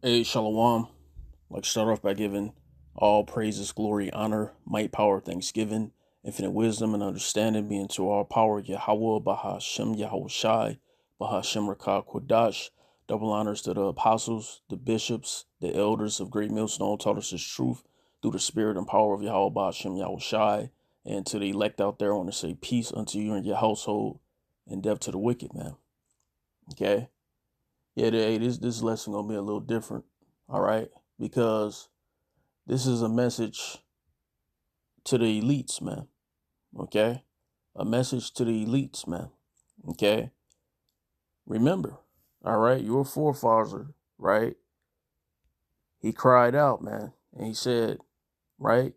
Hey, Shalom. Like start off by giving all praises, glory, honor, might, power, thanksgiving, infinite wisdom and understanding be unto all power, Yahweh, Bahashem, Yahweh Shai, Bahashem Rakah Kodash. Double honors to the apostles, the bishops, the elders of Great Millstone taught us his truth through the spirit and power of Yahweh, Bahashem, Yahweh Shai. And to the elect out there, I want to say peace unto you and your household and death to the wicked, man. Okay? Yeah, this lesson gonna be a little different, all right? Because this is a message to the elites, man. Okay? A message to the elites, man. Okay? Remember, all right, your forefather, right? He cried out, man, and he said, right?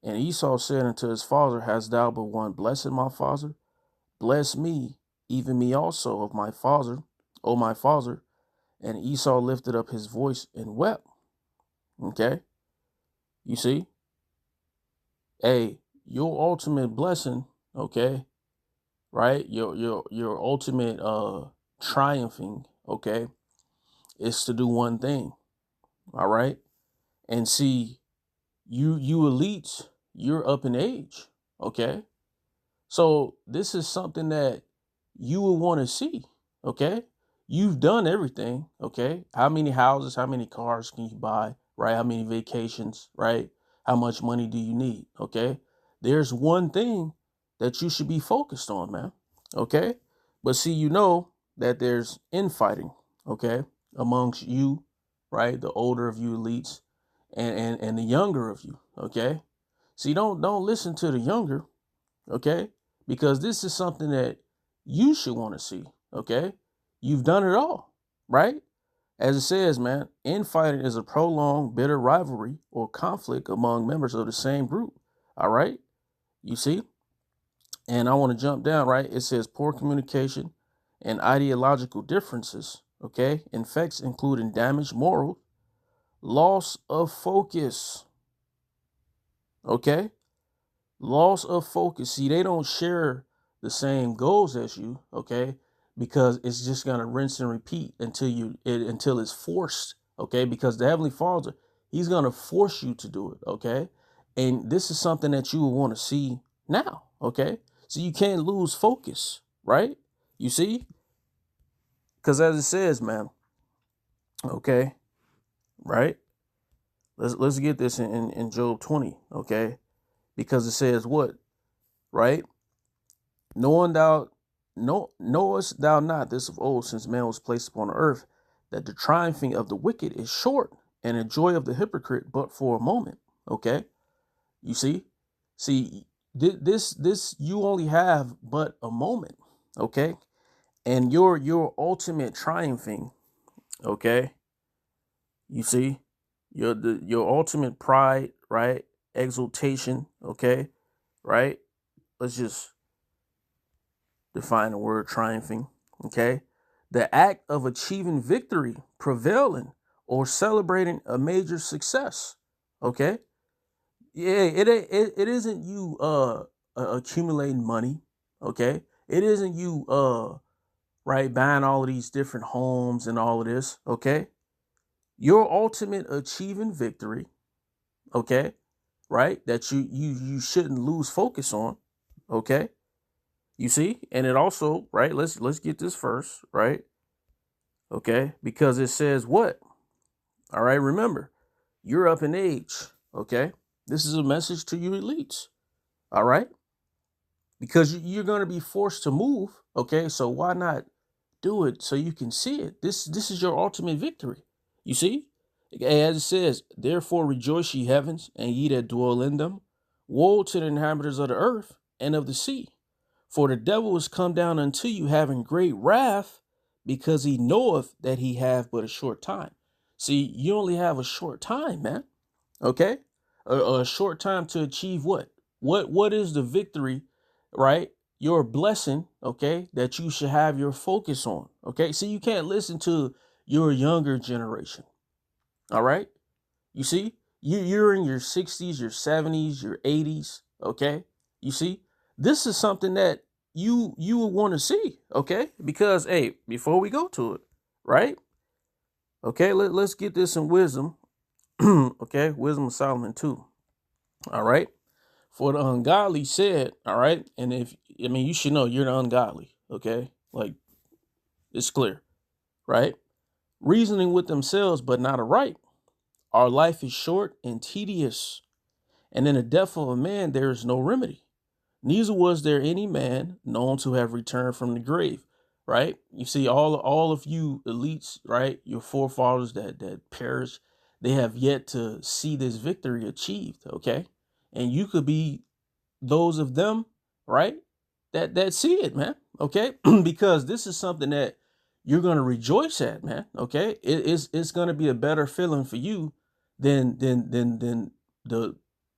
And Esau said unto his father, Hast thou but one blessed, my father? Bless me, even me also of my father, O my father. And Esau lifted up his voice and wept. Okay? You see? Hey, your ultimate blessing, okay, right? Your ultimate triumphing, okay, is to do one thing. All right. And see, you elites, you're up in age. Okay. So this is something that you will want to see. Okay. You've done everything. Okay. How many houses, how many cars can you buy? Right? How many vacations, right? How much money do you need? Okay. There's one thing that you should be focused on, man. Okay. But see, you know that there's infighting, okay, amongst you, right? The older of you elites and the younger of you. Okay. See, don't listen to the younger, okay? Because this is something that you should want to see, okay? You've done it all, right? As it says, man, infighting is a prolonged, bitter rivalry or conflict among members of the same group, all right? You see? And I want to jump down, right? It says poor communication and ideological differences, okay? Effects including damaged moral, loss of focus, okay? Loss of focus. See, they don't share the same goals as you, okay? Because it's just gonna rinse and repeat until it's forced, okay? Because the Heavenly Father, He's gonna force you to do it, okay? And this is something that you will want to see now, okay? So you can't lose focus, right? You see? Because as it says, man, okay, right? Let's get this in Job 20, okay? Because it says what, right? Knowing thou knowest thou not this of old, since man was placed upon the earth, that the triumphing of the wicked is short, and the joy of the hypocrite but for a moment. Okay, you see, this you only have but a moment. Okay, and your ultimate triumphing. Okay, you see, your ultimate pride, right? Exultation. Okay, right. Let's just define the word triumphing. Okay. The act of achieving victory, prevailing, or celebrating a major success. Okay. Yeah, it isn't you accumulating money. Okay. It isn't you right buying all of these different homes and all of this. Okay. Your ultimate achieving victory, okay, right? That you shouldn't lose focus on. Okay. You see, and it also, right? Let's get this first, right? Okay, because it says what? All right, remember, you're up in age. Okay, this is a message to you elites. All right, because you're going to be forced to move. Okay, so why not do it so you can see it? This is your ultimate victory. You see, as it says, therefore rejoice ye heavens and ye that dwell in them. Woe to the inhabitants of the earth and of the sea. For the devil is come down unto you having great wrath, because he knoweth that he have but a short time. See, you only have a short time, man. Okay? A short time to achieve what? What is the victory, right? Your blessing, okay, that you should have your focus on. Okay. See, you can't listen to your younger generation. All right. You see, you're in your 60s, your 70s, your 80s. Okay. You see, this is something that you would want to see. Okay. Because, hey, before we go to it, right? Okay, let's get this in wisdom. Okay, wisdom of Solomon 2. All right. For the ungodly said, all right, and if I mean you should know you're the ungodly, okay? Like it's clear, right? Reasoning with themselves, but not aright. Our life is short and tedious, and in the death of a man there is no remedy. Neither was there any man known to have returned from the grave. Right? You see, all of you elites, right? Your forefathers that perished, they have yet to see this victory achieved. Okay, and you could be those of them, right? That see it, man. Okay, because this is something that you're gonna rejoice at, man. Okay, it's gonna be a better feeling for you than the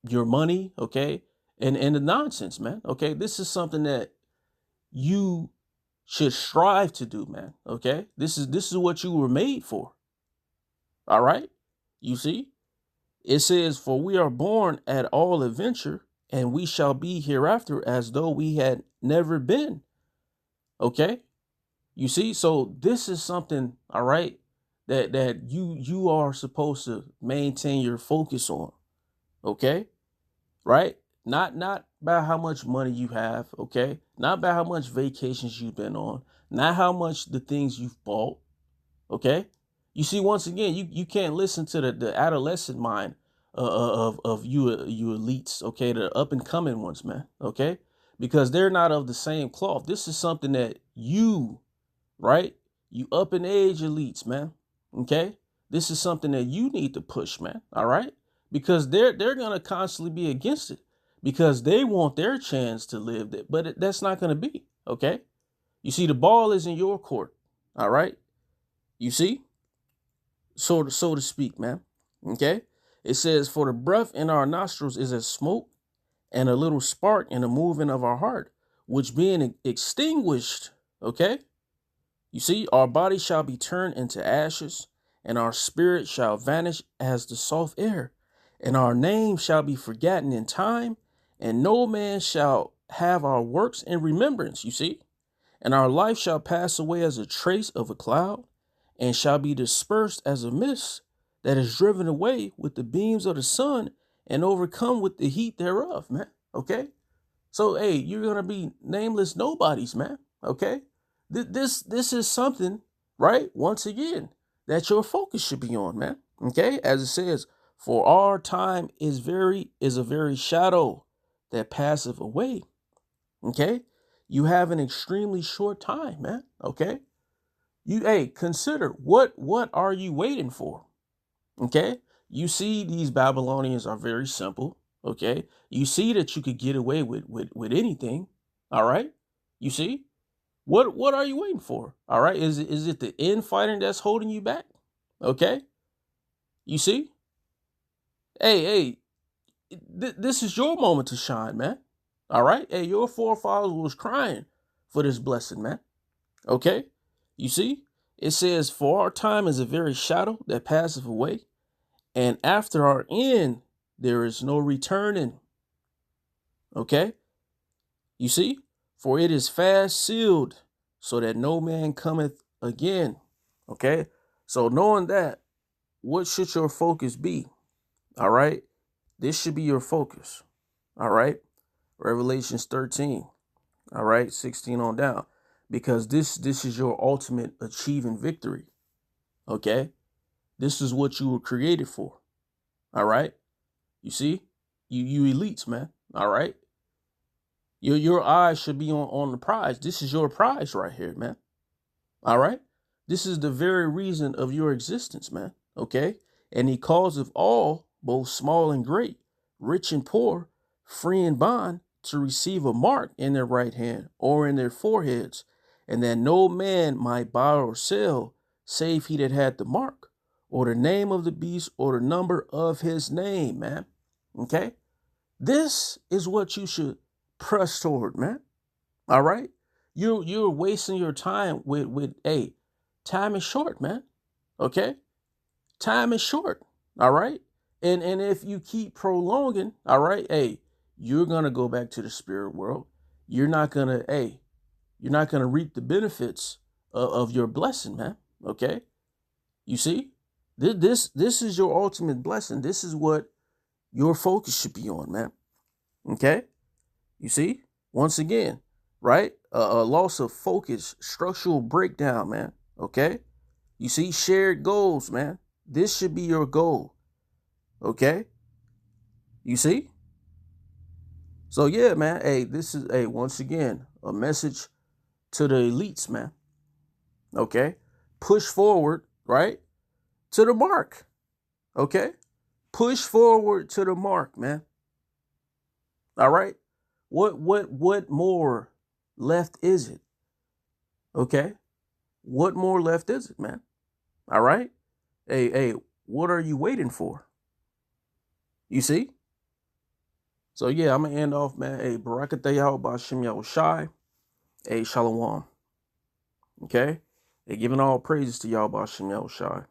your money, okay, and the nonsense, man. Okay, this is something that you should strive to do, man. Okay, this is what you were made for. All right, you see. It says, "For we are born at all adventure, and we shall be hereafter as though we had never been." Okay? You see? So this is something, all right, that you are supposed to maintain your focus on. Okay? Right? Not about how much money you have, okay? Not about how much vacations you've been on, not how much the things you've bought, okay? You see, once again, you can't listen to the adolescent mind of you elites, okay, the up and coming ones, man, okay, because they're not of the same cloth. This is something that you, right, you up in age elites, man, okay, this is something that you need to push, man, all right, because they're gonna constantly be against it because they want their chance to live that, but that's not gonna be okay. You see, the ball is in your court, all right. You see, so to speak, man. Okay. It says, "For the breath in our nostrils is as smoke, and a little spark in the moving of our heart, which being extinguished," okay. You see, "our body shall be turned into ashes, and our spirit shall vanish as the soft air, and our name shall be forgotten in time, and no man shall have our works in remembrance." You see, "and our life shall pass away as a trace of a cloud, and shall be dispersed as a mist that is driven away with the beams of the sun and overcome with the heat thereof," man. Okay. So, hey, you're going to be nameless nobodies, man. Okay. This is something, right? Once again, that your focus should be on, man. Okay. As it says, "For our time is a very shadow that passeth away." Okay. You have an extremely short time, man. Okay. Hey, consider what are you waiting for? Okay? You see these Babylonians are very simple, okay? You see that you could get away with anything, all right? You see? What are you waiting for? All right? Is it the infighting that's holding you back? Okay? You see? Hey, this is your moment to shine, man. All right? Hey, your forefathers was crying for this blessing, man. Okay? You see? It says, "For our time is a very shadow that passeth away, and after our end there is no returning." Okay? You see? "For it is fast sealed, so that no man cometh again." Okay? So knowing that, what should your focus be? All right? This should be your focus. All right? Revelations 13. All right? 16 on down. Because this is your ultimate achieving victory. Okay? This is what you were created for. All right? You see? You elites, man. All right? Your eyes should be on the prize. This is your prize right here, man. All right? This is the very reason of your existence, man. Okay? "And he causeth all, both small and great, rich and poor, free and bond, to receive a mark in their right hand or in their foreheads, and that no man might buy or sell, save he that had the mark, or the name of the beast, or the number of his name," man. Okay? This is what you should press toward, man. All right? You're wasting your time with hey, time is short, man. Okay? Time is short. All right? And if you keep prolonging, all right, hey, you're gonna go back to the spirit world. You're not gonna reap the benefits of your blessing, man. Okay? You see? This is your ultimate blessing. This is what your focus should be on, man. Okay? You see? Once again, right? A loss of focus, structural breakdown, man. Okay? You see? Shared goals, man. This should be your goal. Okay? You see? So yeah, man. Hey, this is once again a message to the elites, man. Okay? Push forward, right? To the mark. Okay? Push forward to the mark, man. All right? What more left is it? Okay? What more left is it, man? All right? Hey, what are you waiting for? You see? So yeah, I'm gonna end off, man. Hey, Barakatayah Bashim Yahushai. Hey, Shalom. Okay? Hey, giving all praises to Yahweh Bashim Yahushai.